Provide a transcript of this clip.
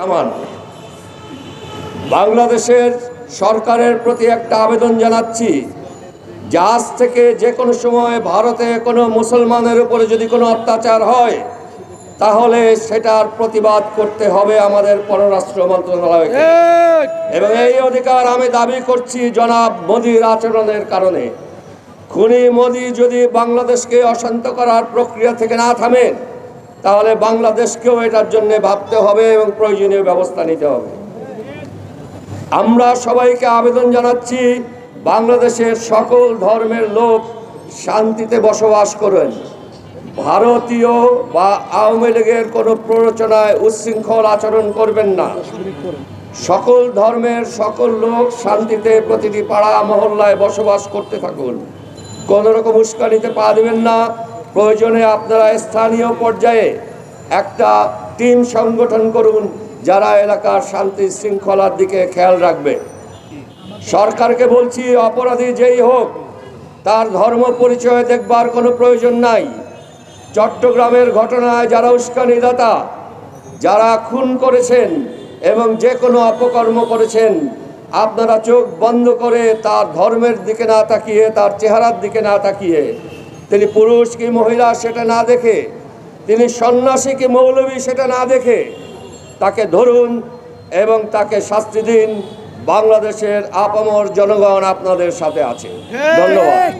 আমার বাংলাদেশের সরকারের প্রতি একটা আবেদন জানাচ্ছি যে আজ থেকে যে কোনো সময় ভারতে কোনো মুসলমানের উপরে যদি কোনো অত্যাচার হয় তাহলে সেটার প্রতিবাদ করতে হবে আমাদের পররাষ্ট্র মন্ত্রণালয়কে। এবং এই অধিকার আমি দাবি করছি জনাব মোদির আচরণের কারণে। খুনি মোদি যদি বাংলাদেশকে অশান্ত করার প্রক্রিয়া থেকে না থামেন তাহলে বাংলাদেশকেও এটার জন্য ভাবতে হবে এবং প্রয়োজনীয় ব্যবস্থা নিতে হবে। আমরা সবাইকে আবেদন জানাচ্ছি বাংলাদেশের সকল ধর্মের লোক শান্তিতে বসবাস করেন। ভারতীয় বা আওয়ামী লীগের কোনো প্ররোচনায় উচ্ছৃঙ্খল আচরণ করবেন না। সকল ধর্মের সকল লোক শান্তিতে প্রতিটি পাড়া মহল্লায় বসবাস করতে থাকুন। কোনো রকম উস্কানিতে পা দেবেন না। প্রয়োজনে আপনারা স্থানীয় পর্যায়ে একটা টিম সংগঠন করুন যারা এলাকার শান্তি শৃঙ্খলার দিকে খেয়াল রাখবে। সরকারকে বলছি, অপরাধী যেই হোক তার ধর্ম পরিচয় দেখবার কোনো প্রয়োজন নাই। চট্টগ্রামের ঘটনায় যারা উস্কানিদাতা, যারা খুন করেছেন এবং যে কোনো অপকর্ম করেছেন, আপনারা চোখ বন্ধ করে তার ধর্মের দিকে না তাকিয়ে, তার চেহারার দিকে না তাকিয়ে, তিনি পুরুষ কি মহিলা সেটা না দেখে, তিনি সন্ন্যাসী কি মৌলবী সেটা না দেখে তাকে ধরুন এবং তাকে শাস্তি দিন। বাংলাদেশের আপামর জনগণ আপনাদের সাথে আছে। ধন্যবাদ।